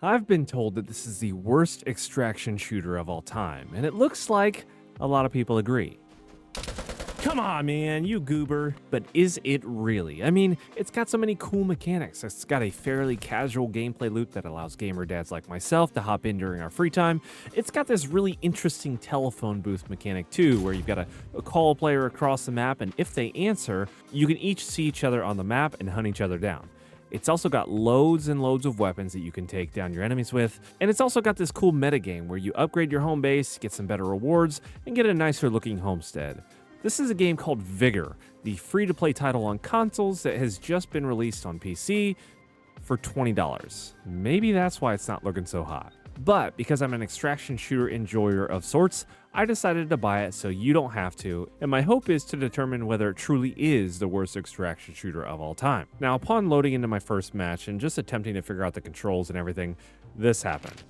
I've been told that this is the worst extraction shooter of all time, and it looks like a lot of people agree. Come on, man, you goober. But is it really? I mean, it's got so many cool mechanics. It's got a fairly casual gameplay loop that allows gamer dads like myself to hop in during our free time. It's got this really interesting telephone booth mechanic too, where you've got to call a player across the map, and if they answer, you can each see each other on the map and hunt each other down. It's also got loads and loads of weapons that you can take down your enemies with, and it's also got this cool metagame where you upgrade your home base, get some better rewards, and get a nicer looking homestead. This is a game called Vigor, the free-to-play title on consoles that has just been released on PC for $20. Maybe that's why it's not looking so hot. But because I'm an extraction shooter enjoyer of sorts, I decided to buy it so you don't have to, and my hope is to determine whether it truly is the worst extraction shooter of all time. Now, upon loading into my first match and just attempting to figure out the controls and everything, this happened.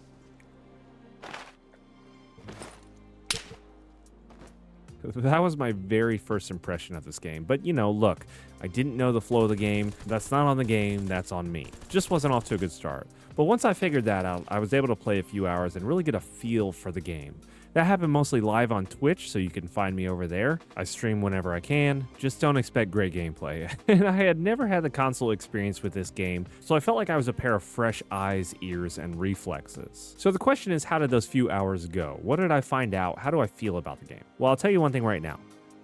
That was my very first impression of this game, but look, I didn't know the flow of the game. That's not on the game, that's on me. Just wasn't off to a good start. But once I figured that out, I was able to play a few hours and really get a feel for the game. That happened mostly live on Twitch, so you can find me over there. I stream whenever I can, just don't expect great gameplay. And I had never had the console experience with this game, so I felt like I was a pair of fresh eyes, ears, and reflexes. So the question is, how did those few hours go? What did I find out? How do I feel about the game? Well, I'll tell you one thing right now.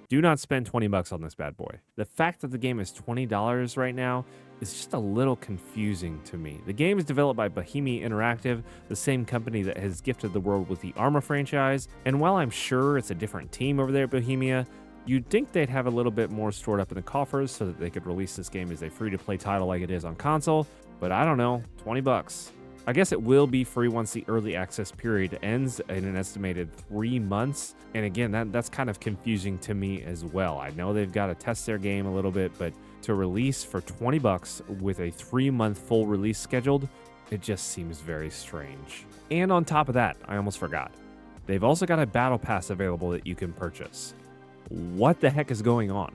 Do not spend 20 bucks on this bad boy. The fact that the game is $20 right now is just a little confusing to me. The game is developed by Bohemia Interactive, the same company that has gifted the world with the Arma franchise, and while I'm sure it's a different team over there at Bohemia, you'd think they'd have a little bit more stored up in the coffers so that they could release this game as a free-to-play title like it is on console, but I don't know, 20 bucks. I guess it will be free once the early access period ends in an estimated 3 months. And again, that's kind of confusing to me as well. I know they've got to test their game a little bit, but to release for 20 bucks with a 3-month full release scheduled, it just seems very strange. And on top of that, I almost forgot. They've also got a battle pass available that you can purchase. What the heck is going on?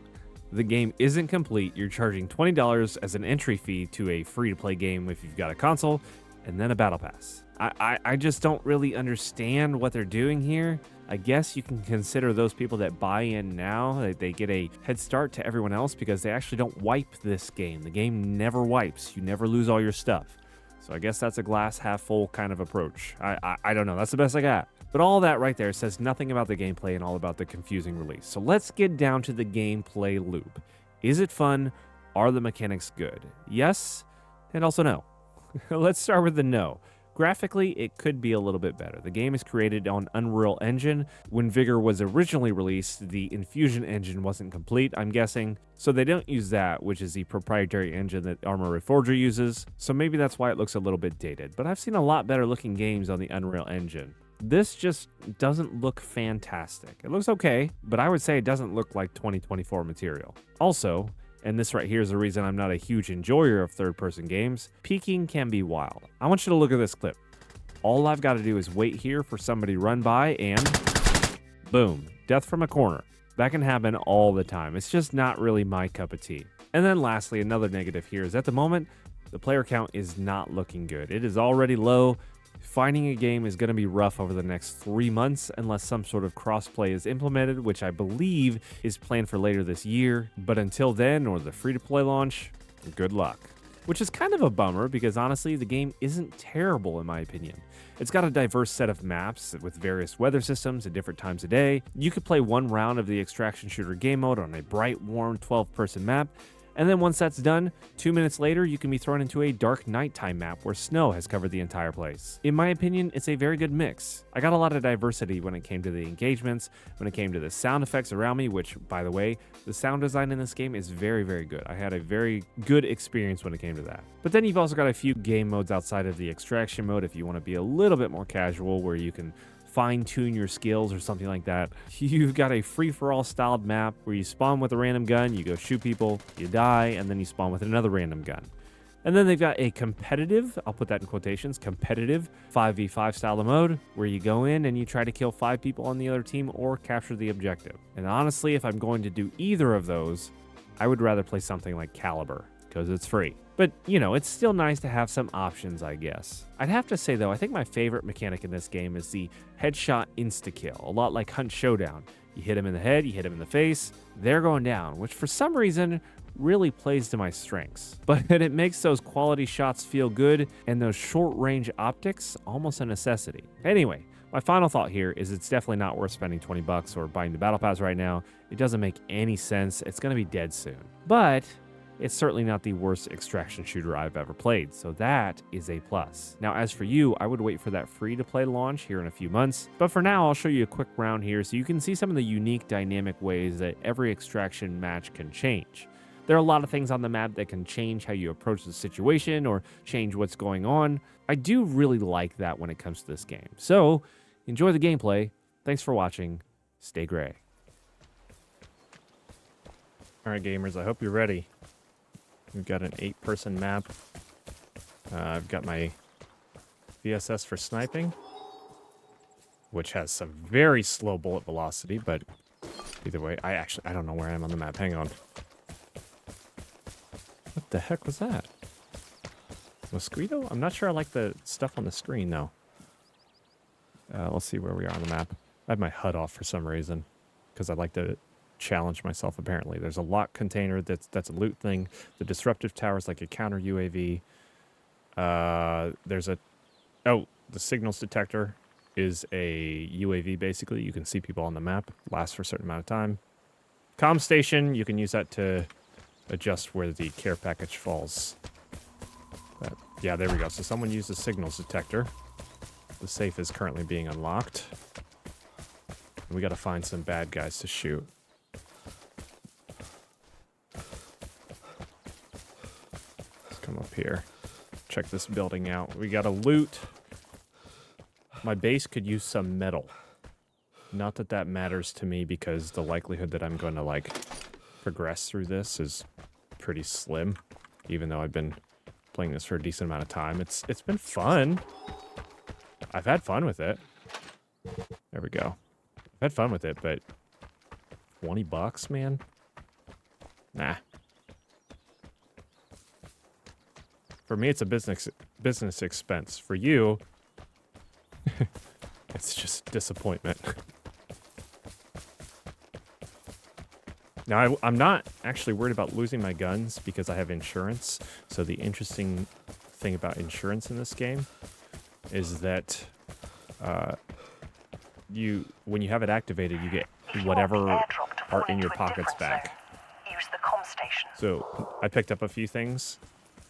The game isn't complete. You're charging $20 as an entry fee to a free-to-play game if you've got a console, and then a battle pass. I just don't really understand what they're doing here. I guess you can consider those people that buy in now, that they get a head start to everyone else because they actually don't wipe this game. The game never wipes. You never lose all your stuff. So I guess that's a glass half full kind of approach. I don't know. That's the best I got. But all that right there says nothing about the gameplay and all about the confusing release. So let's get down to the gameplay loop. Is it fun? Are the mechanics good? Yes, and also no. Let's start with the no. Graphically, it could be a little bit better. The game is created on Unreal Engine. When Vigor was originally released, the Infusion engine wasn't complete, I'm guessing. So they don't use that, which is the proprietary engine that Arma Reforger uses. So maybe that's why it looks a little bit dated. But I've seen a lot better looking games on the Unreal Engine. This just doesn't look fantastic. It looks okay, but I would say it doesn't look like 2024 material. Also, and this right here is the reason I'm not a huge enjoyer of third-person games, peeking can be wild. I want you to look at this clip. All I've got to do is wait here for somebody to run by and boom, death from a corner. That can happen all the time. It's just not really my cup of tea. And then lastly, another negative here is at the moment, the player count is not looking good. It is already low. Finding a game is going to be rough over the next 3 months unless some sort of crossplay is implemented, which I believe is planned for later this year. But until then, or the free-to-play launch, good luck. Which is kind of a bummer because honestly, the game isn't terrible in my opinion. It's got a diverse set of maps with various weather systems at different times of day. You could play one round of the extraction shooter game mode on a bright, warm 12-person map. And then once that's done, 2 minutes later, you can be thrown into a dark nighttime map where snow has covered the entire place. In my opinion, it's a very good mix. I got a lot of diversity when it came to the engagements, when it came to the sound effects around me, which, by the way, the sound design in this game is very, very good. I had a very good experience when it came to that. But then you've also got a few game modes outside of the extraction mode if you want to be a little bit more casual, where you can fine-tune your skills or something like that. You've got a free-for-all styled map where you spawn with a random gun, you go shoot people, you die, and then you spawn with another random gun. And then they've got a competitive, I'll put that in quotations, competitive 5v5 style of mode where you go in and you try to kill 5 people on the other team or capture the objective. And honestly, if I'm going to do either of those, I would rather play something like Caliber. because it's free. But, you know, it's still nice to have some options, I guess. I'd have to say, though, I think my favorite mechanic in this game is the headshot insta-kill, a lot like Hunt Showdown. You hit him in the head, you hit him in the face, they're going down, which for some reason really plays to my strengths. But it makes those quality shots feel good and those short-range optics almost a necessity. Anyway, my final thought here is it's definitely not worth spending 20 bucks or buying the Battle Pass right now. It doesn't make any sense. It's going to be dead soon. But it's certainly not the worst extraction shooter I've ever played, so that is a plus. Now, as for you, I would wait for that free-to-play launch here in a few months, but for now, I'll show you a quick round here so you can see some of the unique dynamic ways that every extraction match can change. There are a lot of things on the map that can change how you approach the situation or change what's going on. I do really like that when it comes to this game. So, enjoy the gameplay. Thanks for watching. Stay gray. Alright gamers, I hope you're ready. We've got an 8-person map. I've got my VSS for sniping, which has some very slow bullet velocity, but either way, I don't know where I am on the map. Hang on. What the heck was that? Mosquito? I'm not sure I like the stuff on the screen, though. Let's see where we are on the map. I have my HUD off for some reason, because I like to challenge myself, apparently. There's a lock container that's a loot thing. The disruptive tower is like a counter UAV. There's a... Oh, the signals detector is a UAV, basically. You can see people on the map. Lasts for a certain amount of time. Comm station, you can use that to adjust where the care package falls. Yeah, there we go. So someone used the signals detector. The safe is currently being unlocked. And we gotta find some bad guys to shoot. Let's come up here. Check this building out. We gotta loot. My base could use some metal. Not that that matters to me because the likelihood that I'm going to, like, progress through this is pretty slim. Even though I've been playing this for a decent amount of time. It's been fun. I've had fun with it. There we go. I've had fun with it, but 20 bucks, man? Nah. For me, it's a business expense. For you, it's just disappointment. Now, I'm not actually worried about losing my guns because I have insurance. So the interesting thing about insurance in this game is that when you have it activated, you get whatever are in your pockets back. Use the comm station. So I picked up a few things.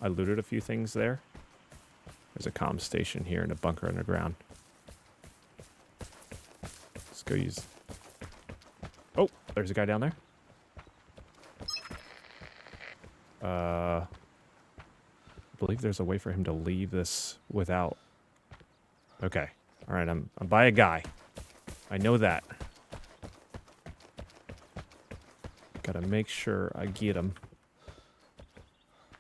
I looted a few things there. There's a comm station here and a bunker underground. Let's go use... Oh, there's a guy down there. I believe there's a way for him to leave this without... Okay. Alright, I'm by a guy. I know that. Gotta make sure I get him.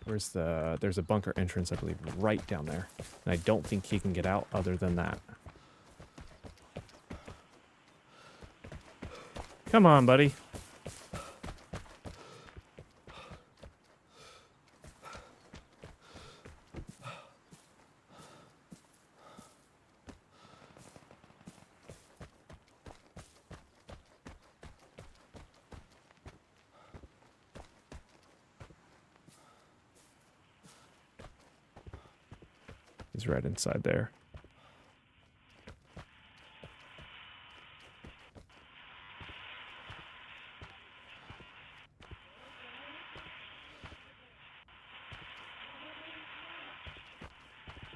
Where's the... There's a bunker entrance, I believe, right down there. And I don't think he can get out other than that. Come on, buddy. He's right inside there.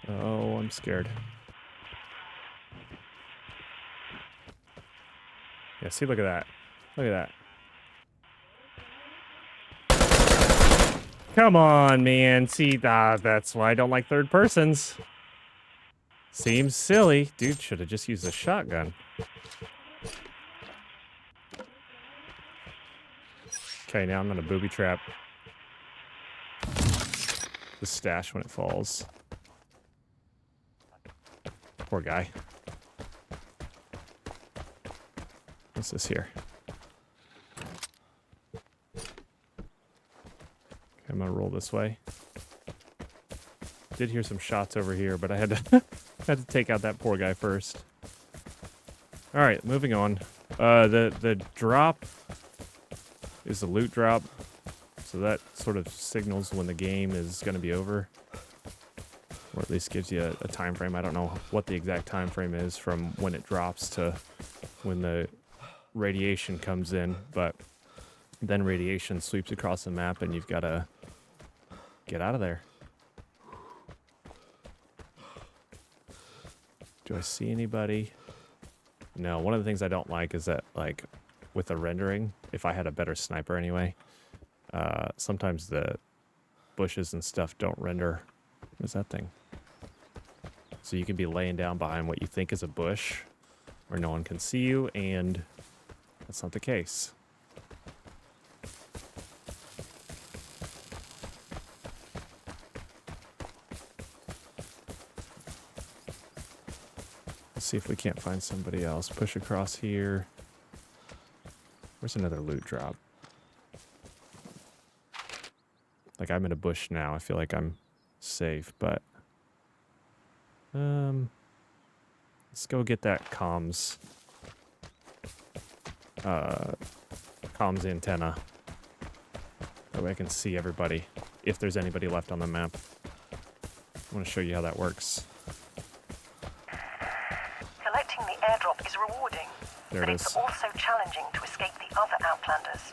Oh, I'm scared. Yeah, see, look at that. Look at that. Come on, man. See, that's why I don't like third persons. Seems silly. Dude, should have just used a shotgun. Okay, now I'm gonna booby trap the stash when it falls. Poor guy. What's this here? Okay, I'm gonna roll this way. Did hear some shots over here, but I had to had to take out that poor guy first. All right, moving on. The drop is the loot drop, so that sort of signals when the game is going to be over, or at least gives you a time frame. I don't know what the exact time frame is from when it drops to when the radiation comes in, but then radiation sweeps across the map, and you've got to get out of there. Do I see anybody? No, one of the things I don't like is that, like, with the rendering, if I had a better sniper anyway, sometimes the bushes and stuff don't render. What is that thing? So you can be laying down behind what you think is a bush where no one can see you, and that's not the case. Let's see if we can't find somebody else. Push across here. Where's another loot drop? Like, I'm in a bush now. I feel like I'm safe, but let's go get that comms antenna. That way I can see everybody, if there's anybody left on the map. I want to show you how that works. Collecting the airdrop is rewarding, There but it it's is. also challenging to escape the other Outlanders.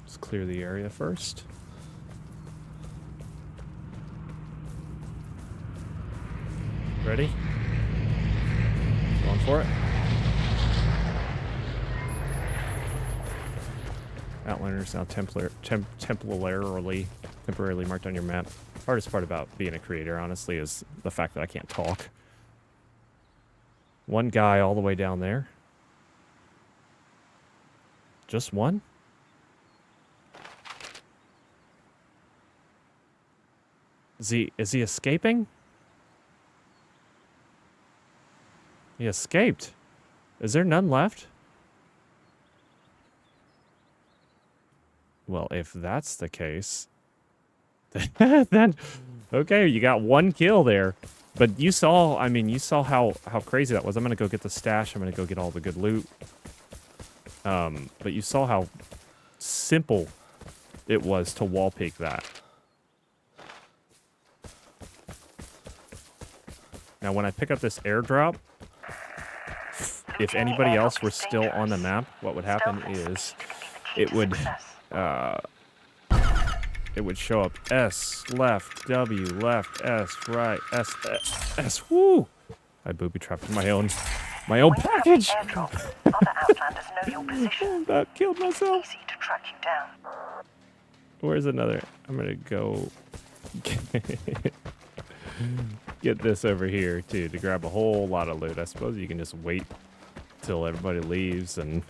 Let's clear the area first. Ready? Going for it. Outlanders now temporarily marked on your map. Hardest part about being a creator, honestly, is the fact that I can't talk. One guy all the way down there. Just one? Is he escaping? He escaped. Is there none left? Well, if that's the case, then okay, you got one kill there. But you saw, I mean, you saw how crazy that was. I'm gonna go get the stash. I'm gonna go get all the good loot. But you saw how simple it was to wall peek that. Now, when I pick up this airdrop, if anybody else were still on the map, what would happen is it would show up S left, W left, S right, S. Woo! I booby trapped my own package. Airdrop, other Outlanders know your position. About killed myself. Easy to track you down. Where's another? I'm gonna go get this over here too to grab a whole lot of loot. I suppose you can just wait till everybody leaves and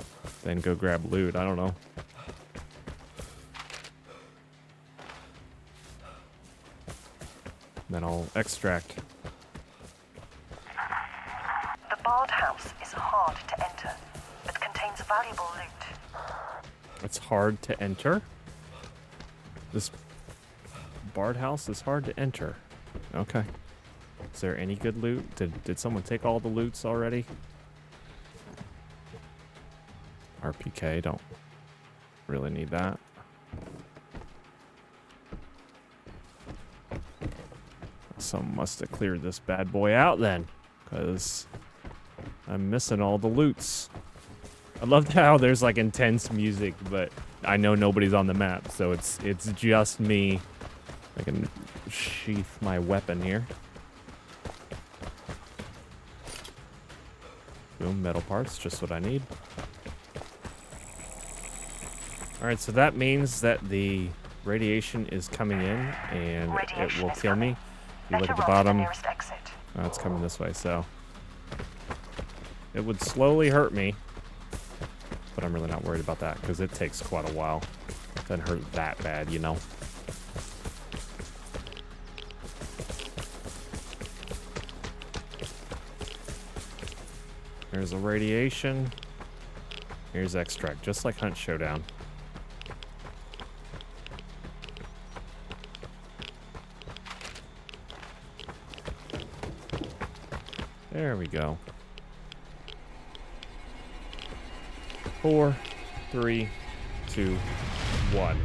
then go grab loot. I don't know. Then I'll extract. The barred house is hard to enter, but contains valuable loot. It's hard to enter. This barred house is hard to enter. Okay. Is there any good loot? Did someone take all the loots already? RPK, don't really need that. Someone must have cleared this bad boy out then, because I'm missing all the loots. I love how there's like intense music, but I know nobody's on the map, so it's just me. I can sheath my weapon here. Boom, metal parts, just what I need. Alright, so that means that the radiation is coming in, and it will kill me. You look at the bottom, oh, it's coming this way, so it would slowly hurt me, but I'm really not worried about that, because it takes quite a while. It doesn't hurt that bad, you know. Here's a radiation. Here's extract, just like Hunt Showdown. There we go. 4, 3, 2, 1.